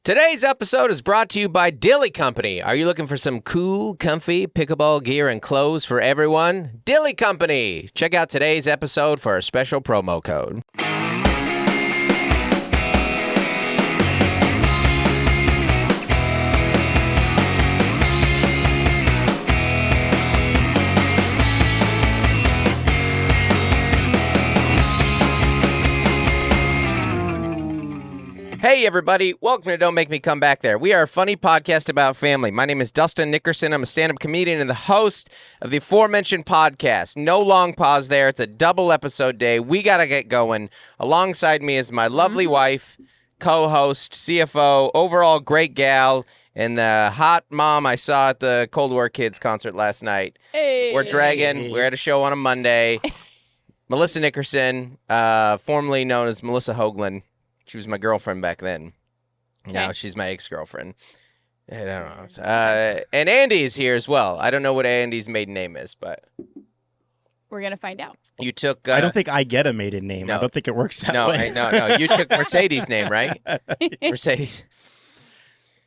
Today's episode is brought to you by Dilly Company. Are you looking for some cool, comfy pickleball gear and clothes for everyone? Dilly Company. Check out today's episode for a special promo code. Hey, everybody. Welcome to Don't Make Me Come Back There. We are a funny podcast about family. My name is Dustin Nickerson. I'm a stand-up comedian and the host of the aforementioned podcast. No long pause there. It's a double episode day. We got to get going. Alongside me is my lovely wife, co-host, CFO, overall great gal, and the hot mom I saw at the Cold War Kids concert last night. Hey. We're dragging. We're at a show on a Monday. Melissa Nickerson, formerly known as Melissa Hoagland. She was my girlfriend back then. Okay. Now she's my ex-girlfriend. I don't know. And Andy is here as well. I don't know what Andy's maiden name is, but we're going to find out. You took... I don't think I get a maiden name. No. I don't think it works that way. No. You took Mercedes' name, right? Mercedes.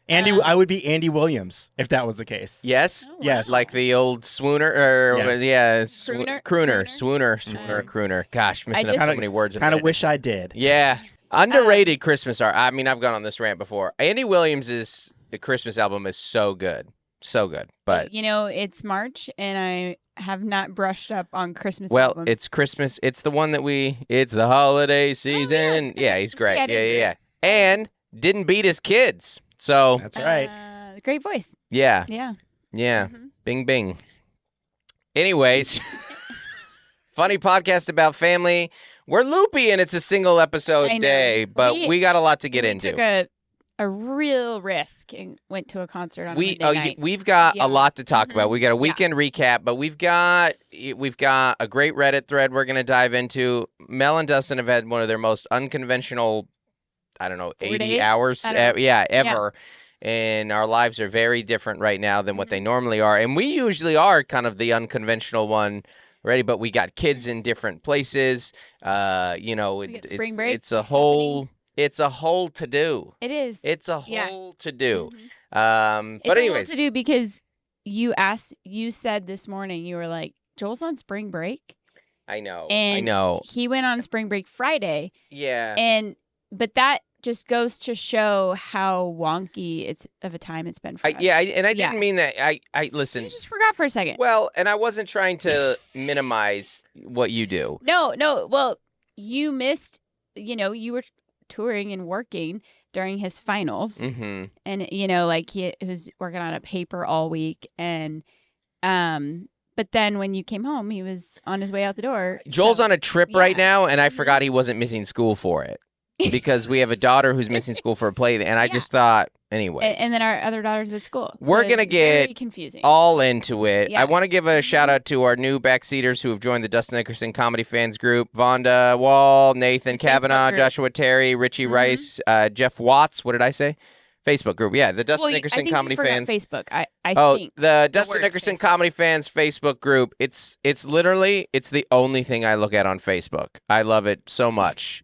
Andy, I would be Andy Williams if that was the case. Yes? Oh, wow. Yes. Like the old swooner? Or, yes. Crooner. Gosh, missing up so many words. Kind of wish I did. Yeah. Underrated Christmas art. I mean, I've gone on this rant before. Andy Williams' the Christmas album is so good. So good. But you know, it's March and I have not brushed up on Christmas well, albums. it's Christmas. It's the one that it's the holiday season. Oh, yeah. He's great. Yeah, Yeah. And didn't beat his kids. So that's right. Great voice. Yeah. Yeah. Mm-hmm. Bing, bing. Anyways, funny podcast about family. We're loopy and it's a single episode day, but we got a lot to get into. Took a real risk and went to a concert on Monday night. We've got a lot to talk about. We got a weekend recap, but we've got a great Reddit thread we're going to dive into. Mel and Dustin have had one of their most unconventional, 80 hours, ever. Yeah. And our lives are very different right now than what they normally are. And we usually are kind of the unconventional one. Ready, but we got kids in different places. Spring break. It's a whole to do. It is. It's a whole to do. Mm-hmm. But anyways, it's a whole to do because you said this morning, you were like, Joel's on spring break. I know. He went on spring break Friday. Yeah. But that just goes to show how wonky of a time it's been for us. I didn't mean that. I listen. You just forgot for a second. Well, and I wasn't trying to minimize what you do. No. Well, you missed. You were touring and working during his finals, mm-hmm. and he was working on a paper all week, and But then when you came home, he was on his way out the door. Joel's on a trip right now, and I forgot he wasn't missing school for it. Because we have a daughter who's missing school for a play, and I just thought, anyways. And then our other daughter's at school. So we're going to get all into it. Yeah. I want to give a shout-out to our new backseaters who have joined the Dustin Nickerson Comedy Fans Group. Vonda Wall, Nathan Kavanaugh, Joshua Terry, Richie Rice, Jeff Watts. What did I say? Facebook group. Yeah, the Dustin Nickerson Comedy Fans. Facebook. I think. The Dustin Nickerson Comedy Fans Facebook group. It's literally the only thing I look at on Facebook. I love it so much.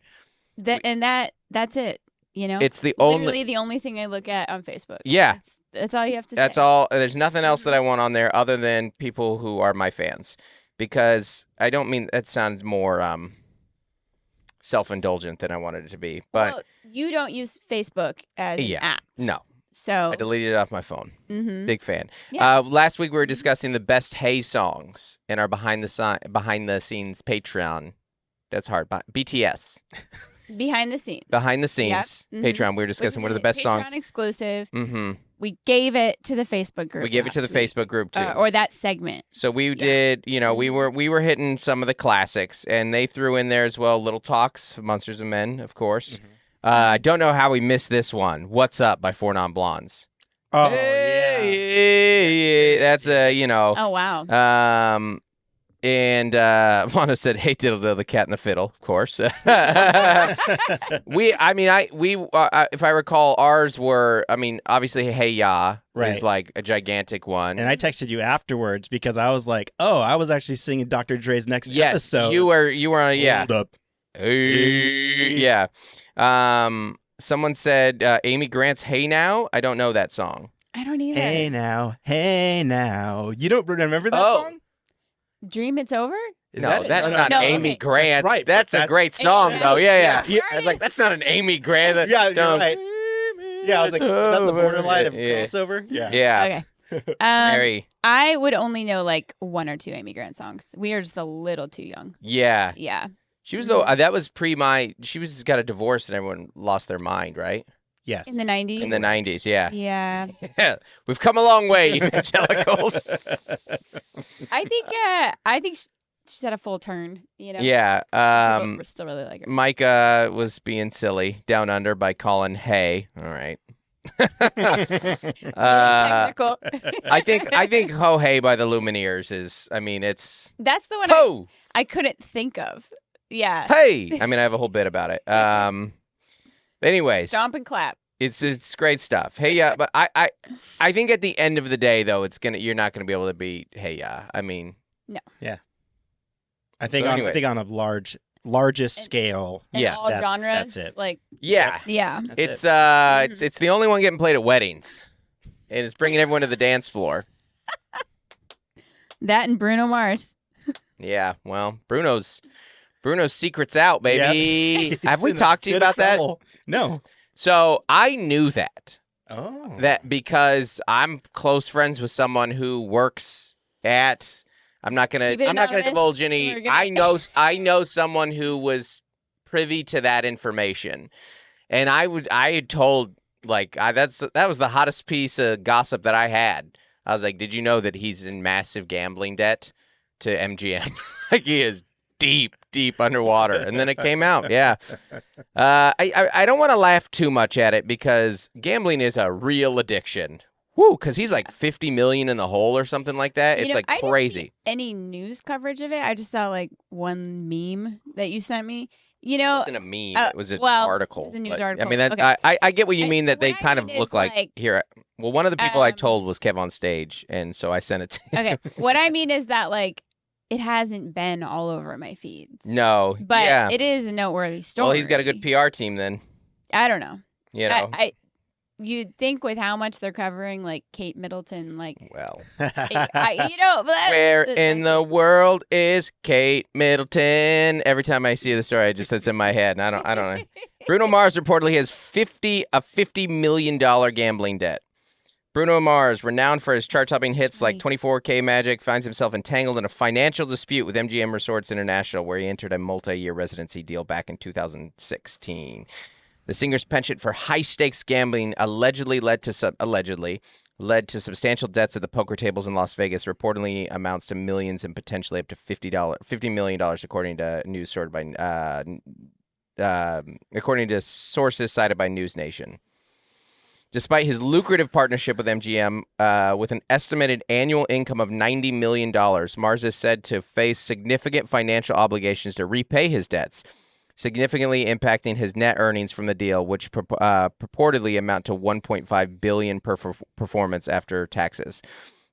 That's it. It's literally the only thing I look at on Facebook. Yeah. That's all you have to say. That's all. There's nothing else that I want on there other than people who are my fans. Because I don't mean that sounds more self-indulgent than I wanted it to be. But you don't use Facebook as an app. No. So I deleted it off my phone. Mm-hmm. Big fan. Yeah. Last week we were discussing the best Hey songs in our behind the scenes Patreon. That's hard. BTS. Behind the scenes. Yep. Mm-hmm. Patreon. We were discussing what are the best songs. Patreon exclusive. Mm-hmm. We gave it to the Facebook group. We gave it to the Facebook group too, or that segment. So we did. We were hitting some of the classics, and they threw in there as well. Little Talks, Monsters of Men, of course. Mm-hmm. I don't know how we missed this one. What's Up by Four Non Blondes. Oh yeah. That's Oh wow. And Wanda said, "Hey, diddle diddle, the cat and the fiddle." Of course. If I recall, ours were. Obviously, "Hey Ya" is like a gigantic one. And I texted you afterwards because I was like, "Oh, I was actually singing Dr. Dre's next episode." You were on. Yeah. Hold up. Yeah. Someone said Amy Grant's "Hey Now." I don't know that song. I don't either. Hey now. You don't remember that Oh. song? Dream It's Over? Is No, that it? that's not No, Amy okay. Grant. That's right, but That's a that's- great song, Yeah. though. Yeah. Yeah. I was like, that's not an Amy Grant. Yeah, you're Don't- right. Yeah, I was like, is that the borderline of Yeah. crossover? Yeah. Yeah. Okay. Mary. I would only know like one or two Amy Grant songs. We are just a little too young. Yeah. Yeah. She was that was she was got a divorce and everyone lost their mind, right? Yes. In the 90s? In the 90s, yeah. Yeah. Yeah. We've come a long way, evangelicals. I think she's had a full turn, you know? Yeah. We still really like her. Micah was being silly down under by calling "Hey." All right. Technical. I think "Ho Hey" by the Lumineers is. I mean, it's That's the one ho I couldn't think of. Yeah. hey. I mean, I have a whole bit about it. Anyways, Stomp and clap. it's great stuff. Hey, yeah, but I think at the end of the day, though, you're not gonna be able to beat "Hey, yeah." I mean, I think So on anyways. a largest scale. In Yeah, all genres. that's it. Like, yeah, yeah. That's it's it's the only one getting played at weddings, and it's bringing everyone to the dance floor. That and Bruno Mars. Yeah, well, Bruno's secret's out, baby. Yep. Have we He's in talked to you good about that? trouble. No. So I knew that Oh. because I'm close friends with someone who works at. I'm not gonna Keep it anonymous. divulge any. We're gonna- I know someone who was privy to that information, and I had told that was the hottest piece of gossip that I had. I was like, did you know that he's in massive gambling debt to MGM? Like he is deep underwater, and then it came out. Yeah, I don't want to laugh too much at it because gambling is a real addiction. Woo, because he's like 50 million in the hole or something like that. It's like I didn't crazy. see any news coverage of it. I just saw like one meme that you sent me. You It know, wasn't a meme. It was an well, article. it was a news but, article. I mean, that Okay. I get what you I- mean that they what I kind of mean look is, like here. Well, one of the people I um, told was Kev on stage, and so I sent it to him. okay. What I mean is that like it hasn't been all over my feeds, No, but yeah. it is a noteworthy story. Well, he's got a good PR team then. I don't know. You know. You'd think with how much they're covering, like Kate Middleton, like Well, but that, where that's in the just- world is Kate Middleton? Every time I see the story, it's in my head, and I don't know. Bruno Mars reportedly has a $50 million gambling debt. Bruno Mars, renowned for his chart-topping hits like 24K Magic, finds himself entangled in a financial dispute with MGM Resorts International, where he entered a multi-year residency deal back in 2016. The singer's penchant for high-stakes gambling allegedly led to substantial debts at the poker tables in Las Vegas. Reportedly amounts to millions and potentially up to $50 million, according to news sorted by according to sources cited by News Nation. Despite his lucrative partnership with MGM, with an estimated annual income of $90 million, Mars is said to face significant financial obligations to repay his debts, significantly impacting his net earnings from the deal, which purportedly amount to $1.5 billion per performance after taxes.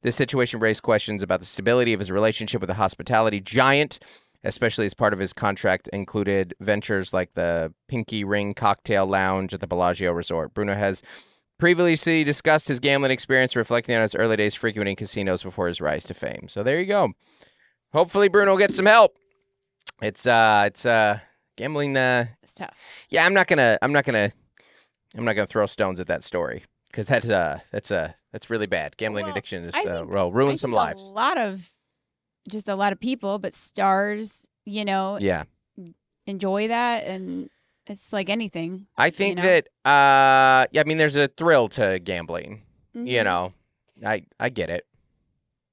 This situation raised questions about the stability of his relationship with the hospitality giant, especially as part of his contract included ventures like the Pinky Ring Cocktail Lounge at the Bellagio Resort. Bruno has previously discussed his gambling experience, reflecting on his early days frequenting casinos before his rise to fame. So there you go. Hopefully Bruno gets some help. It's gambling. It's tough. Yeah, I'm not gonna throw stones at that story because that's really bad. Gambling Well, addiction is I think- ruins some A lives. lot of people, but stars, Yeah, enjoy that, and it's like anything. I think know? that I mean, there's a thrill to gambling. You Mhm. know, I get it.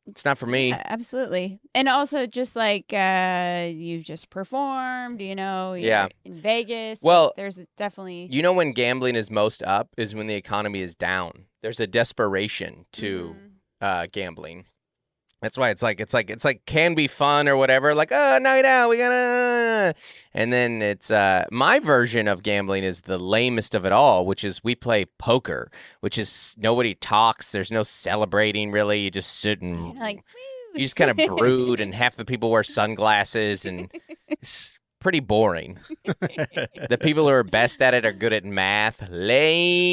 It's not for me. Yeah, absolutely. And also just like you've just performed, you're Yeah. in Vegas. Well, like, there's definitely You know when gambling is most up is when the economy is down. There's a desperation to gambling. That's why it's like can be fun or whatever. Like, oh, night out, we gotta. And then it's my version of gambling is the lamest of it all, which is we play poker, which is nobody talks. There's no celebrating really. You just sit and you're like, you just kind of brood, and half the people wear sunglasses, and pretty boring. The people who are best at it are good at math.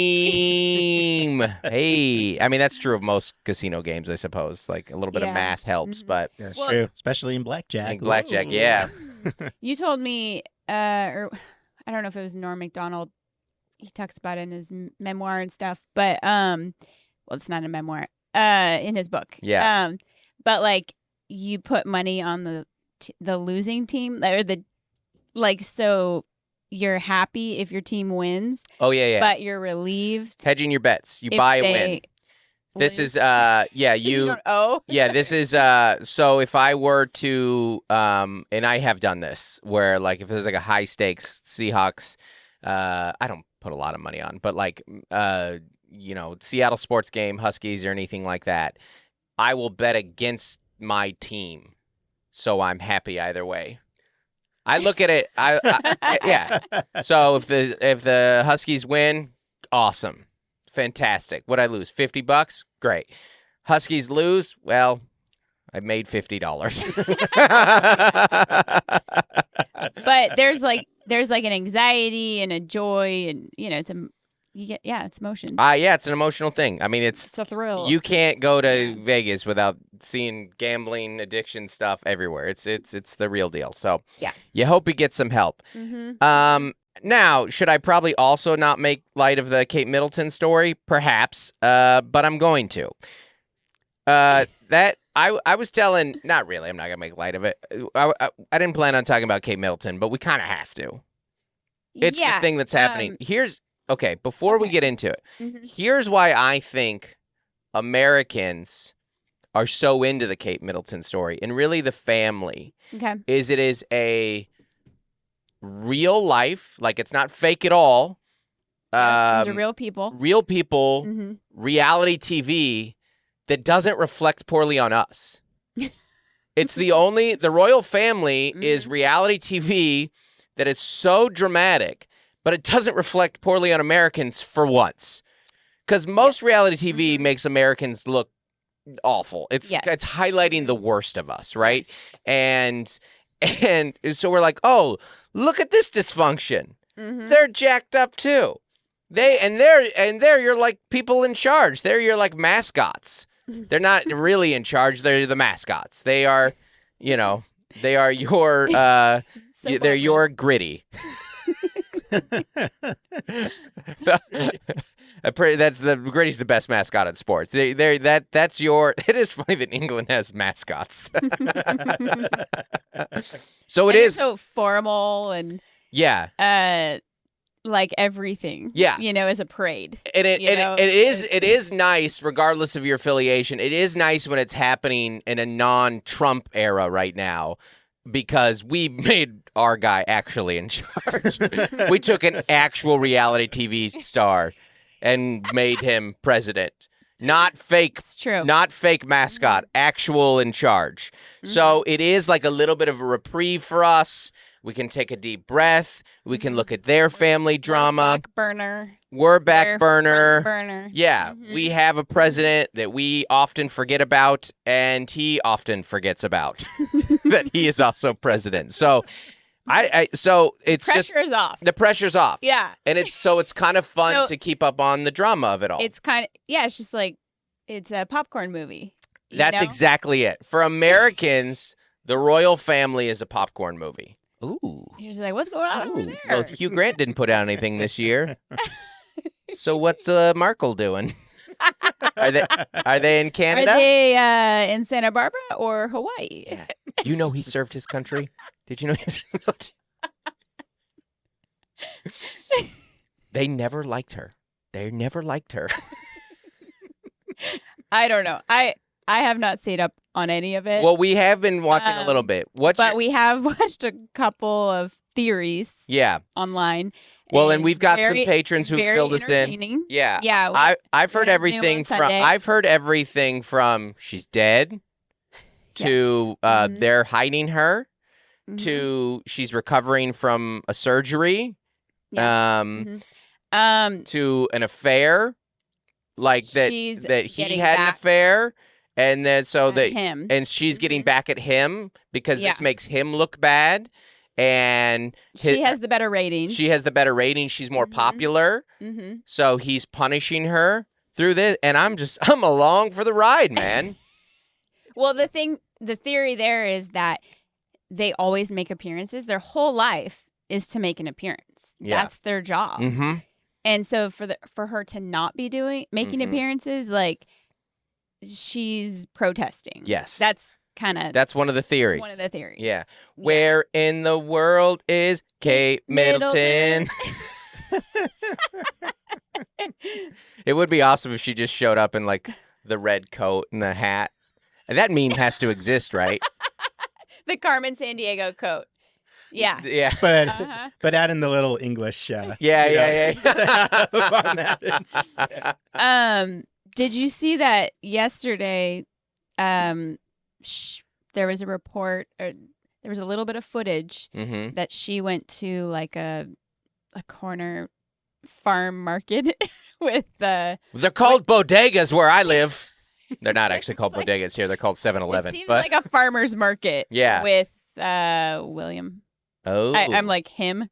Lame. Hey, I mean that's true of most casino games, I suppose. Like a little bit of Yeah. math helps, but That's Well- true, especially in blackjack. in blackjack, Ooh. yeah. You told me, or I don't know if it was Norm Macdonald. He talks about it in his memoir and stuff, but well, it's not a memoir. In his book, Yeah. but like you put money on the losing team, or so you're happy if your team wins, Oh yeah. but you're relieved Hedging your bets. You if buy a they win. This lose. is yeah, You don't owe. yeah, this is so if I were to and I have done this where like if there's like a high stakes Seahawks I don't put a lot of money on, but like Seattle sports game, Huskies or anything like that, I will bet against my team. So I'm happy either way. I look at it yeah. So if the Huskies win, awesome. Fantastic. Would I lose $50? Great. Huskies lose, well, I made $50. But there's like an anxiety and a joy, and it's emotion. Yeah, it's an emotional thing. I mean, it's a thrill. you can't go to Vegas without seeing gambling addiction stuff everywhere. It's the real deal. So Yeah. you hope you get some help. Mm-hmm. Now, should I probably also not make light of the Kate Middleton story? Perhaps, but I'm going to. That I was telling, not really. I'm not gonna make light of it. I didn't plan on talking about Kate Middleton, but we kind of have to. It's the thing that's happening. Before we get into it, here's why I think Americans are so into the Kate Middleton story, and really the family. Okay. It is a real life, like it's not fake at all. These are real people. Real people, Mm-hmm. reality TV that doesn't reflect poorly on us. It's the royal family is reality TV that is so dramatic, but it doesn't reflect poorly on Americans for once. Because most reality TV makes Americans look awful. It's highlighting the worst of us, right? Yes. And so we're like, oh, look at this dysfunction. Mm-hmm. They're jacked up too. They're you're like people in charge. They're your like mascots. They're not really in charge. They're the mascots. They are, they are your they're your gritty. That's the Gritty's the best mascot in sports. That's your. It is funny that England has mascots. So it And is they're so formal and like everything. Yeah. As a parade. And it is nice, regardless of your affiliation. It is nice when it's happening in a non-Trump era right now, because we made our guy actually in charge. We took an actual reality TV star and made him president. Not fake. It's true. Not fake mascot. Actual in charge. So it is like a little bit of a reprieve for us. We can take a deep breath. We can look at their family drama. Back burner. We're back burner. Burner. Yeah, we have a president that we often forget about, and he often forgets about that he is also president. So, so it's just Pressure's off. the pressure's off. Yeah. And it's kind of fun to keep up on the drama of it all. It's kind of it's just like it's a popcorn movie. That's exactly it. For Americans, the royal family is a popcorn movie. Ooh. You're just like, what's going on over there? Well, Hugh Grant didn't put out anything this year. So what's Markle doing? Are they in Canada? Are they in Santa Barbara or Hawaii? Yeah. You know he served his country? Did you know he was... They never liked her. They never liked her. I don't know. I have not stayed up on any of it. Well, we have been watching a little bit. We have watched a couple of theories online. Well, and we've got some patrons who've filled us in. Yeah. Yeah. I've heard everything from she's dead to they're hiding her to she's recovering from a surgery to an affair like that he had an affair and then so that him. and she's getting back at him because this makes him look bad. and She has the better ratings. She has the better rating. She's more Mhm. popular. Mm-hmm. So he's punishing her through this, and I'm along for the ride, man. Well, the theory there is that they always make appearances. Their whole life is to make an appearance. Yeah. That's their job. Mm-hmm. And so for her to not be making Mhm. appearances, like she's protesting. Yes. That's kind of That's one of the theories. one of the theories. Yeah. Where in the world is Kate Middleton? It would be awesome if she just showed up in like the red coat and the hat. And that meme has to exist, right? The Carmen Sandiego coat. Yeah. Yeah. But Uh-huh. but add in the little English. Yeah. On that. Did you see that yesterday? There was a report, or there was a little bit of footage Mm-hmm. that she went to like a corner farm market with They're called bodegas where I live. They're not actually called bodegas here. They're called 7-Eleven. It seems But like a farmer's market. Yeah. With William. oh, I'm like him.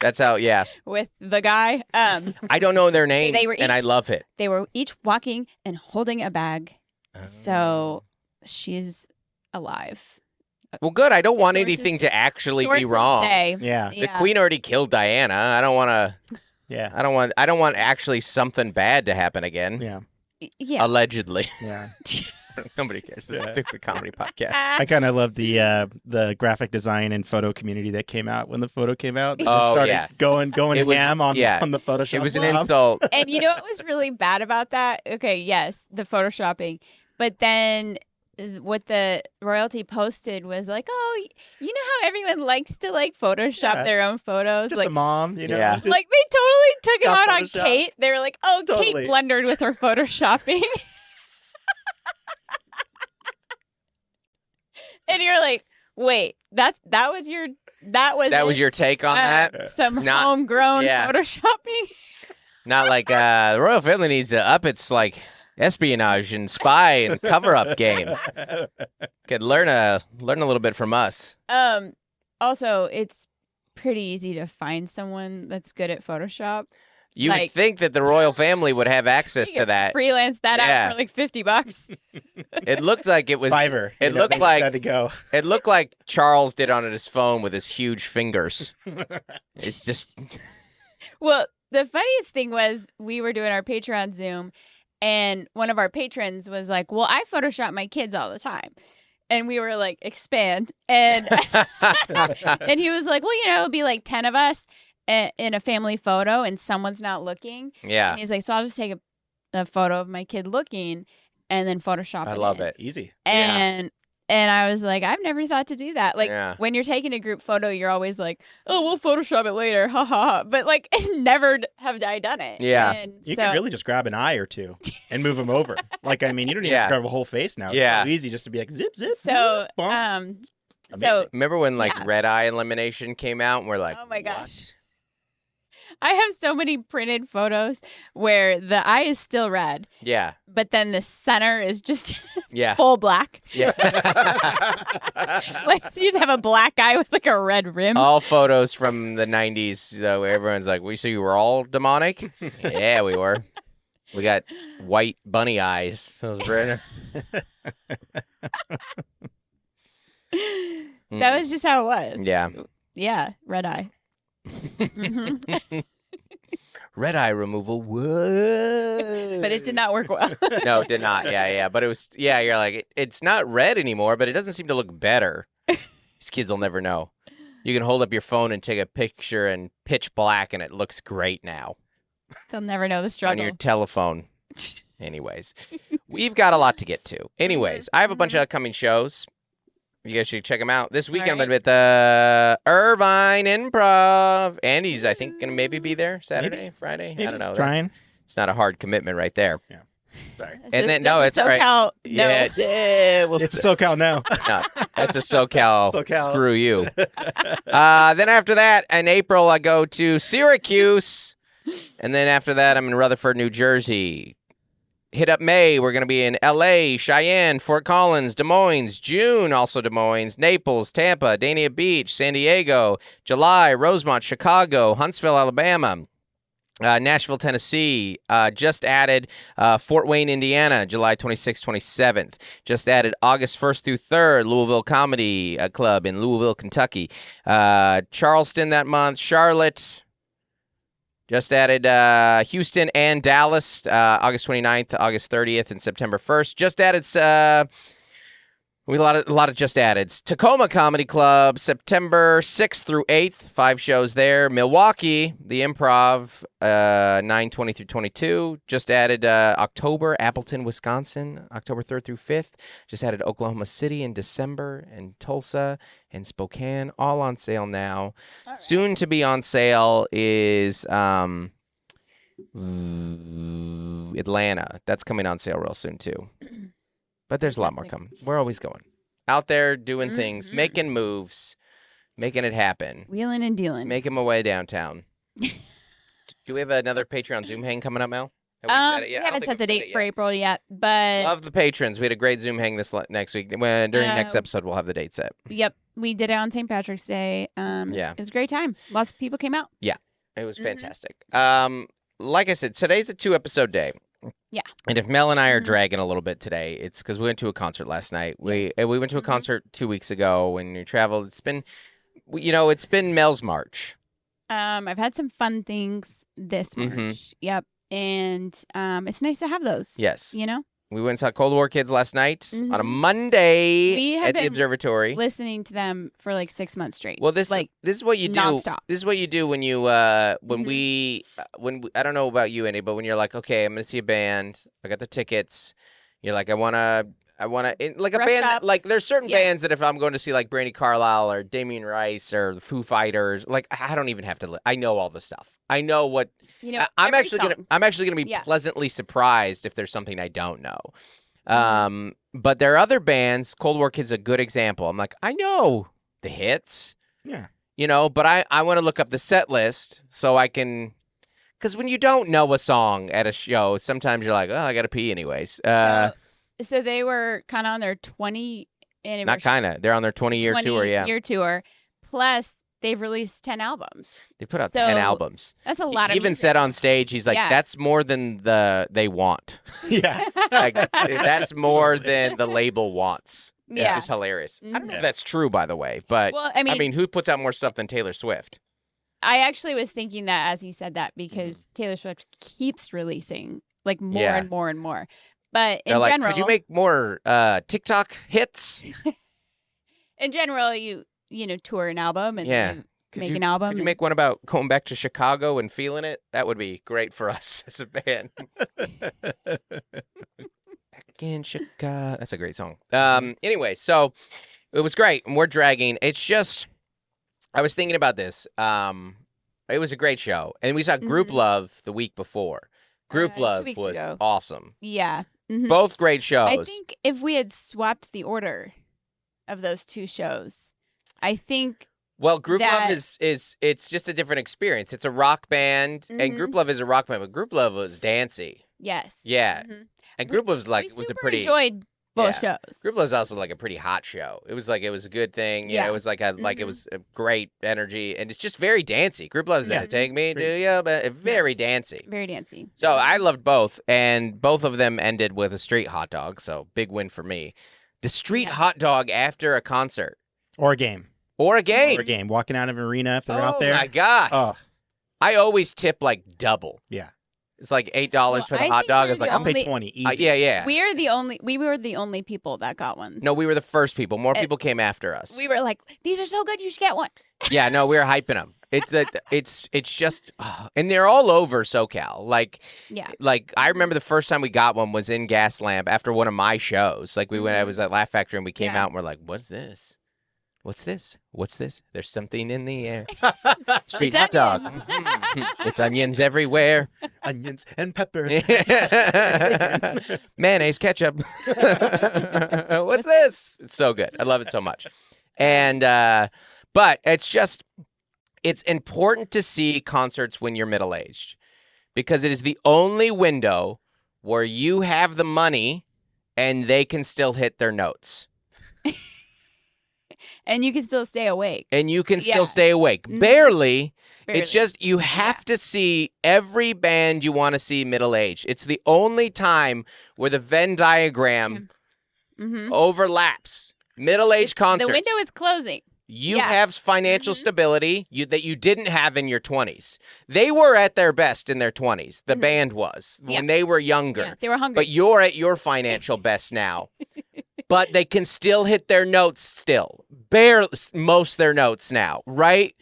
that's how. Yeah, With the guy. I don't know their names, they were and I each- love it. They were each walking and holding a bag. Oh. So she's alive. Well, good. I don't want Sources- anything to actually be Sources wrong. say- Yeah. The yeah. queen already killed Diana. I don't want to. Yeah. I don't want actually something bad to happen again. Yeah. Yeah. Allegedly. Yeah. Nobody cares. It's a Yeah. stupid comedy podcast. I kind of love the graphic design and photo community that came out when the photo came out. They just Oh, started yeah. going It was- ham on yeah. on the Photoshop. It was an stuff. insult. And you know what was really bad about that? Okay, yes, the photoshopping. But then what the royalty posted was like, oh, you know how everyone likes to like Photoshop Yeah. their own photos? Just like, a mom, you know. Yeah. just- like they totally took it got out on Photoshop. Kate. They were like, oh, Totally. Kate blundered with her photoshopping. And you're like, wait, that was your take on that. some Not- homegrown yeah. photoshopping. Not like the royal family needs to up its like espionage and spy and cover up game. Could learn a little bit from us. Also, it's pretty easy to find someone that's good at Photoshop. You would Like- think that the royal family would have access You to can that. Freelance that Yeah. out for like $50. It looked like it was. Fiverr. It You know, looked they just like- had to go. It looked like Charles did on his phone with his huge fingers. It's just. Well, the funniest thing was we were doing our Patreon Zoom, and one of our patrons was like, well, I Photoshop my kids all the time. And we were like, expand. And and he was like, well, you know, it'll be like 10 of us in a family photo and someone's not looking. Yeah, And he's like, so I'll just take a photo of my kid looking and then Photoshop I it love in. it. Easy. And I was like, I've never thought to do that. Like Yeah. when you're taking a group photo, you're always like, oh, we'll Photoshop it later. Ha ha ha. But like never have I done it. Yeah. And You so, can really just grab an eye or two and move them over. Like, I mean, you don't even Yeah. grab a whole face now. It's Yeah. so easy just to be like, zip, zip. so bump. so Amazing. Remember when like Yeah. red eye elimination came out and we're like, Oh my what? gosh. I have so many printed photos where the eye is still red, Yeah, but then the center is just yeah, full black. yeah. Like so you just have a black eye with like a red rim. All photos from the 90s where everyone's like, so you were all demonic? Yeah, we were. We got white bunny eyes. So it was very... That was just how it was. Yeah. Yeah, red eye. Mhm. Red eye removal. What? But it did not work well. No, it did not. Yeah. But it was, yeah, you're like, it's not red anymore, but it doesn't seem to look better. These kids will never know. You can hold up your phone and take a picture in pitch black, and it looks great now They'll never know the on struggle. your telephone. Anyways, we've got a lot to get to. Anyways, I have a bunch of upcoming shows. You guys should check them out. This weekend I'm All going to be at the Irvine Improv. Andy's, I think, going to maybe be there Saturday, Maybe. Friday. I Maybe. don't know. Trying. It's not a hard commitment right there. Sorry. And then, no, it's all right. SoCal, no. Yeah, we'll It's SoCal now. no, that's a SoCal. SoCal. Screw you. Then after that, in April, I go to Syracuse. And then after that, I'm in Rutherford, New Jersey. hit up May. We're going to be in L.A., Cheyenne, Fort Collins, Des Moines. June, also Des Moines, Naples, Tampa, Dania Beach, San Diego. July, Rosemont, Chicago, Huntsville, Alabama. Nashville, Tennessee. Just added Fort Wayne, Indiana, July 26th, 27th. Just added August 1st through 3rd, Louisville Comedy Club in Louisville, Kentucky. Charleston that month. Charlotte. Just added Houston and Dallas, August 29th, August 30th, and September 1st. Just added we a lot of just addeds. Tacoma Comedy Club, September 6th through 8th, 5 shows there. Milwaukee, the Improv, 9/20 through 22. Just added October, Appleton, Wisconsin, October 3rd through 5th. Just added Oklahoma City in December, and Tulsa and Spokane, all on sale now. All right. Soon to be on sale is Atlanta. That's coming on sale real soon too. But there's a lot more coming. We're always going out there doing things, making moves, making it happen, Wheeling and dealing. making my way downtown. Do we have another Patreon Zoom hang coming up, Mel? Have we set it yet? We haven't set the date for April yet, but Love the patrons. We had a great Zoom hang this next week. During next episode, we'll have the date set. Yep, we did it on St. Patrick's Day. Yeah. It was a great time. Lots of people came out. Yeah, it was fantastic. Like I said, today's a 2-episode day. Yeah. And if Mel and I are dragging a little bit today, it's because we went to a concert last night. We went to a concert 2 weeks ago when we traveled. It's been Mel's March. I've had some fun things this March. Yep. And it's nice to have those. Yes. You know? We went and saw Cold War Kids last night on a Monday We have at the been Observatory. Listening to them for like 6 months straight. Well, this is what you do. nonstop. This is what you do when you when we I don't know about you, Andy, but when you're like, okay, I'm gonna see a band. I got the tickets. You're like, I wanna like a Brush band. up. Like there's certain bands that if I'm going to see like Brandy Carlisle or Damien Rice or the Foo Fighters, like I don't even have to. I know all the stuff. I know what. You know, I'm every actually gonna be pleasantly surprised if there's something I don't know. But there are other bands. Cold War Kid's a good example. I'm like, I know the hits. Yeah. You know, but I want to look up the set list so I can, because when you don't know a song at a show, sometimes you're like, oh, I got to pee anyways. So they were kind of on their 20 anniversary. Not kind of. They're on their 20-year tour, yeah. 20-year tour. Plus, they've released 10 albums. They put out So 10 albums. That's a lot of He even music. said on stage, he's like, that's more than they want. Yeah. Like, that's more than the label wants. Yeah. It's just hilarious. I don't know if that's true, by the way, but Well, I mean, who puts out more stuff than Taylor Swift? I actually was thinking that as he said that because Taylor Swift keeps releasing like more and more and more. But in They're like, general, could you make more TikTok hits? in general, you tour an album and then you make an album. Could you make one about going back to Chicago and feeling it? That would be great for us as a band. Back in Chicago. That's a great song. Anyway, so it was great, and we're dragging. It's just, I was thinking about this. It was a great show, and we saw Group Love the week before. Group 2 Love weeks was ago. awesome. Yeah. Mhm. Both great shows. I think if we had swapped the order of those 2 shows, I think Well, Group that- Love is it's just a different experience. It's a rock band, and Group Love is a rock band, but Group Love was dancey. yes. Yeah, Mhm. and Group Love We was a super pretty. enjoyed both shows. Group Love was also like a pretty hot show. It was like it was a good thing. You know, it was like it was a great energy, and it's just very dancey. Group Love is take me to you, but very dancey. Very dancey. So I loved both, and both of them ended with a street hot dog. So big win for me. The street hot dog after a concert Or a game. or a game. Or a game. Walking out of an arena if they're out there. Oh my god! Oh, I always tip like double. yeah. It's like $8 for the I hot think dog. we're It's like, the I'll pay only- 20 easy. yeah. We were the only people that got one. No, we were the first people. More people came after us. We were like, these are so good, you should get one. Yeah, no, we were hyping them. It's just, and they're all over SoCal. Like I remember the first time we got one was in Gaslamp after one of my shows. Like I was at Laugh Factory and we came out and we're like, what's this? What's this? What's this? There's something in the air. Street It's hot dog. onions. It's onions everywhere. Onions and peppers. Mayonnaise, ketchup. What's this? It's so good. I love it so much. And but it's important to see concerts when you're middle-aged because it is the only window where you have the money and they can still hit their notes. And you can still stay awake. And you can still Yeah. stay awake. Mhm. Barely. Barely. It's just you have to see every band you want to see middle-aged. It's the only time where the Venn diagram overlaps. Middle-aged concerts. The window is closing. You Yeah. have financial stability that you didn't have in your 20s. They were at their best in their 20s. The band was when they were younger. Yeah, they were hungry. But you're at your financial best now. But they can still hit their notes still. Barely most their notes now, right?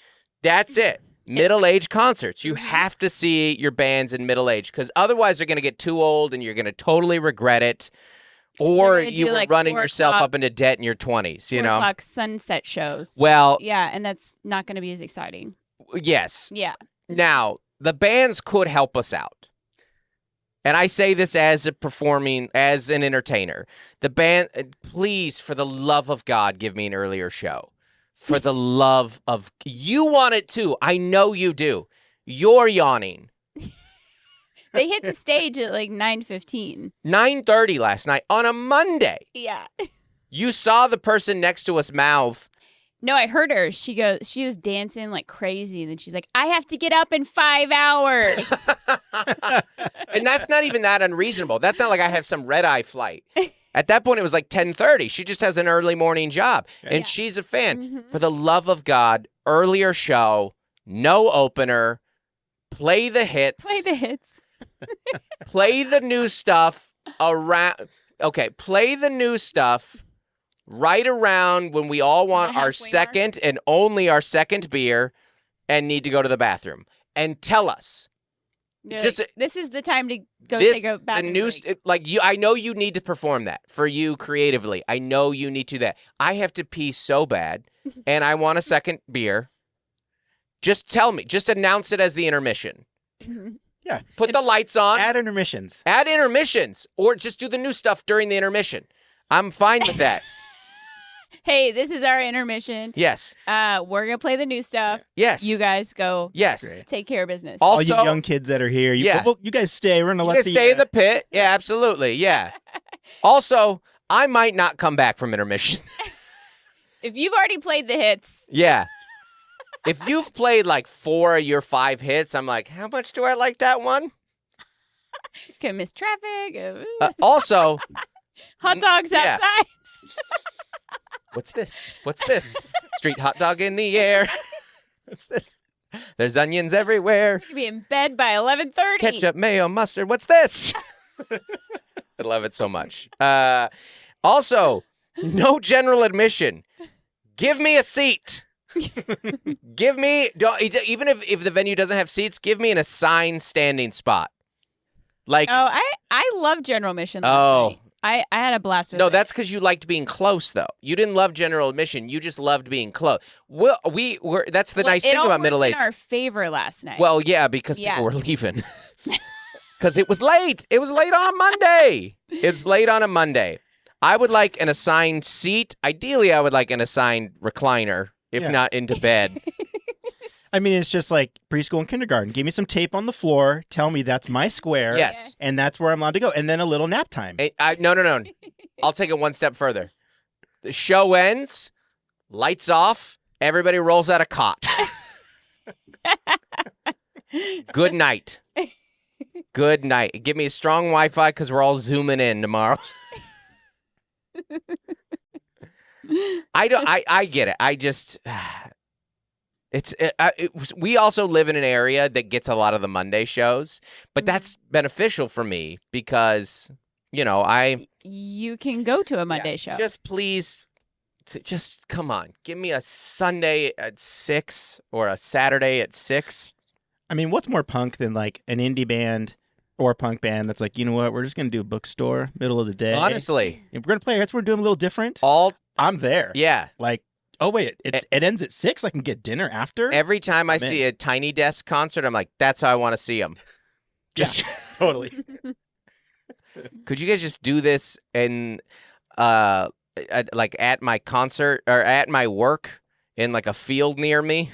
That's it. Middle-aged concerts. You have to see your bands in middle age because otherwise they're going to get too old and you're going to totally regret it. Or They're gonna you do, were like, running 4 yourself o'clock- up into debt in your 20s, you 4 know? o'clock sunset shows. Well, Yeah, and that's not going to be as exciting. yes. Yeah. Now, the bands could help us out. And I say this as as an entertainer. The band, please, for the love of God, give me an earlier show. For the love of, you want it too. I know you do. You're yawning. They hit the stage at like 9:15. 9:30 last night on a Monday. Yeah. You saw the person next to us mouth. No, I heard her. She was dancing like crazy. And then she's like, I have to get up in 5 hours. And that's not even that unreasonable. That's not like I have some red-eye flight. At that point, it was like 10:30. She just has an early morning job. And she's a fan. For the love of God, earlier show, no opener, play the hits. Play the hits. Play the new stuff around. Okay, play the new stuff right around when we all want our second and only our second beer and need to go to the bathroom. And tell us. They're Just- like, this is the time to go This, take a the bathroom new, break. like you, I know you need to perform that for you creatively. I know you need to that. I have to pee so bad, and I want a second beer. Just tell me. Just announce it as the intermission. Yeah. Put the lights on. Add intermissions. Add intermissions, or just do the new stuff during the intermission. I'm fine with that. Hey, this is our intermission. Yes. We're going to play the new stuff. Yes. You guys go Yes. Great. take care of business. Also, All you young kids that are here, well, you guys stay. We're gonna you let can the stay in the pit. Yeah, absolutely. Yeah. Also, I might not come back from intermission. If you've already played the hits, Yeah. If you've played like 4 of your 5 hits, I'm like, how much do I like that one? can miss traffic. Also, Hot dogs yeah. outside. what's this? What's this? Street hot dog in the air. What's this? There's onions everywhere. Could be in bed by 11:30. Ketchup, mayo, mustard. What's this? I love it so much. Also, no general admission. Give me a seat. Give me, even if the venue doesn't have seats, give me an assigned standing spot. Like, Oh, I love General Admission. Oh. I had a blast with no, it. that's because you liked being close, though. You didn't love general admission. You just loved being close. Well, that's the nice thing about middle age. It all worked in our favor last night. Well, yeah, because people were leaving. Because it was late. It was late on Monday. It was late on a Monday. I would like an assigned seat. Ideally, I would like an assigned recliner, if not into bed. I mean, it's just like preschool and kindergarten. Give me some tape on the floor. Tell me that's my square. Yes. And that's where I'm allowed to go. And then a little nap time. No. I'll take it one step further. The show ends, lights off, everybody rolls out a cot. Good night. Good night. Give me a strong Wi-Fi because we're all zooming in tomorrow. I get it. I just we also live in an area that gets a lot of the Monday shows, but that's beneficial for me because you can go to a Monday show. Just please, just come on, give me a Sunday at 6 or a Saturday at 6. I mean, what's more punk than like an indie band or a punk band that's like, you know what, we're just gonna do a bookstore middle of the day. Honestly, if we're gonna play hits, we're doing a little different. I'm there. Yeah. Like, oh wait, it ends at 6. I can get dinner after. Every time I see a Tiny Desk concert, I'm like, that's how I want to see them. Just totally. Could you guys just do this in like at my concert or at my work in like a field near me?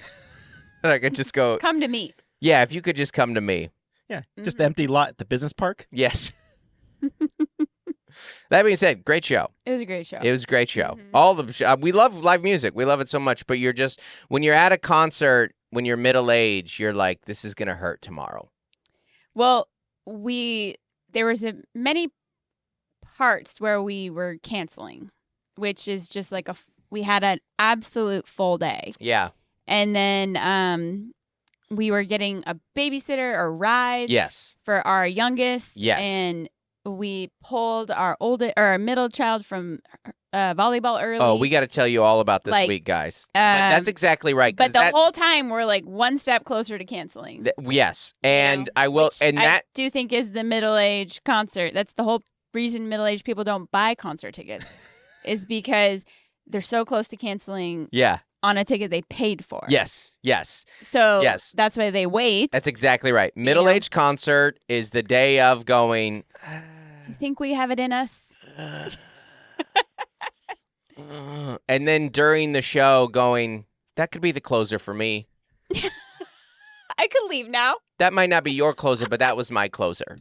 And I could just go. Come to me. Yeah, if you could just come to me. Yeah, just the empty lot at the business park. Yes. That being said, great show. It was a great show. It was a great show. Mhm. All the we love live music. We love it so much. But you're just when you're at a concert, when you're middle aged, you're like, this is gonna hurt tomorrow. Well, there was many parts where we were canceling, which is just like we had an absolute full day. Yeah. And then we were getting a babysitter or ride Yes. for our youngest. Yes. And we pulled our middle child from volleyball early. Oh, we got to tell you all about this Like, week, guys. But that's exactly right. 'cause But the whole time we're like one step closer to canceling. yes, and know, I will, which and I that do think is the middle-aged concert. That's the whole reason middle-aged people don't buy concert tickets, is because they're so close to canceling yeah, on a ticket they paid for. yes, So Yes. that's why they wait. that's exactly right. Middle-aged concert is the day of going. Do you think we have it in us? And then during the show, going, that could be the closer for me. I could leave now. That might not be your closer, but that was my closer.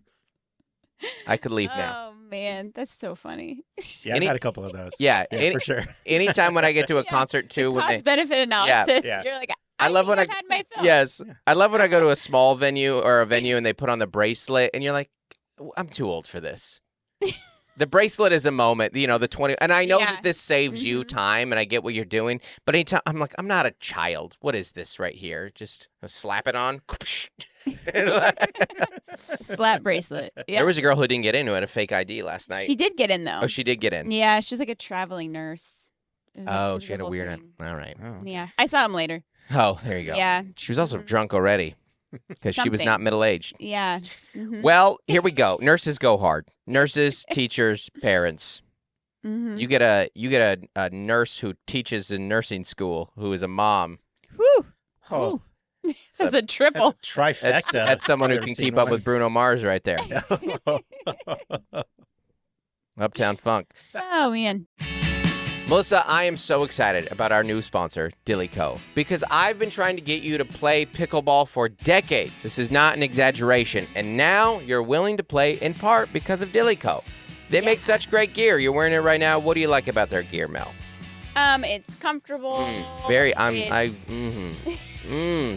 I could leave now. Oh man, that's so funny. Yeah, I've had a couple of those. Yeah, Yeah, for sure. anytime when I get to a Yeah. concert too, when Cost they, benefit analysis. Yeah. You're like, I love think when I've had my fill. yes, I love when I go to a small venue or a venue and they put on the bracelet, and you're like, I'm too old for this. The bracelet is a moment, the 20, and I know Yeah. that this saves you Mhm. time, and I get what you're doing, but anytime I'm like, I'm not a child. What is this right here? Just slap it on. Slap bracelet. Yeah. There was a girl who didn't get in who had a fake ID last night. She did get in though. Oh, she did get in. Yeah, she's like a traveling nurse. It was Oh, it was she had a whole weird. thing. All right. Oh. Yeah, I saw him later. Oh, there you go. Yeah, She was also Mhm. drunk already because she was Something. not middle aged. yeah. Mhm. Well, here we go. Nurses go hard. Nurses, teachers, parents. Mhm. You get a nurse who teaches in nursing school who is a mom. Whew. Oh, That's a triple. trifecta. That's someone who I've never can seen keep up one. with Bruno Mars right there. Uptown Funk. Oh man. Melissa, I am so excited about our new sponsor, Dilly Co. Because I've been trying to get you to play pickleball for decades. This is not an exaggeration. And now you're willing to play in part because of Dilly Co. They make such great gear. You're wearing it right now. What do you like about their gear, Mel? It's comfortable.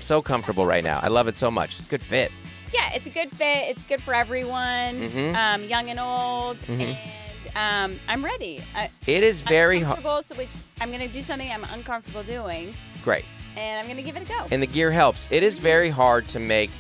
So comfortable right now. I love it so much. It's a good fit. Yeah, it's a good fit. It's good for everyone, Mhm. young and old, Mhm. and I'm ready. It is very hard. I'm gonna do something I'm uncomfortable doing, Great. and I'm gonna give it a go. And the gear helps. It is very hard to make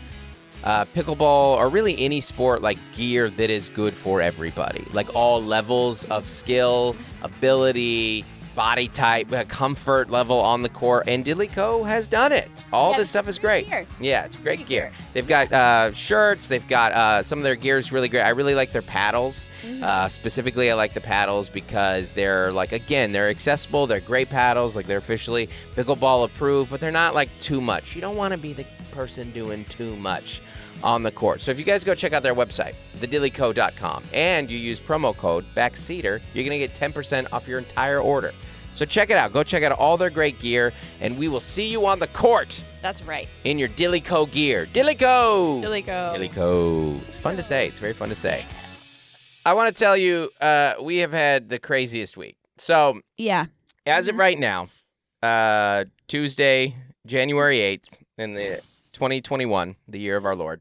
pickleball or really any sport like gear that is good for everybody. Like all levels of skill, ability, body type, comfort level on the court. And Dilly Co. has done it. All this stuff is great. Gear. Yeah, it's great gear. They've got shirts. They've got some of their gear is really great. I really like their paddles. Specifically, I like the paddles because they're they're accessible. They're great paddles. Like they're officially pickleball approved, but they're not like too much. You don't want to be the person doing too much on the court. So if you guys go check out their website, thedillyco.com, and you use promo code BACKSEATER, you're going to get 10% off your entire order. So check it out. Go check out all their great gear, and we will see you on the court That's right. in your Dilly Co gear. Dilly Co! Dilly Co. Dilly Co. It's fun to say. It's very fun to say. I want to tell you, we have had the craziest week. So Yeah. as of right now, Tuesday, January 8th, in the 2021, the year of our Lord.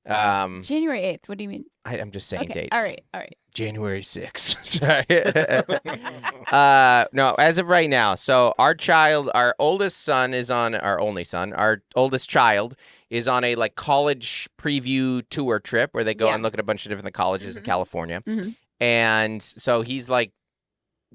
January 8th. What do you mean? I'm just saying Okay. dates. All right. January 6th. Sorry. No, as of right now. So our oldest son is on, our only son, our oldest child is on a college preview tour trip where they go and look at a bunch of different colleges in California. Mhm. And so he's not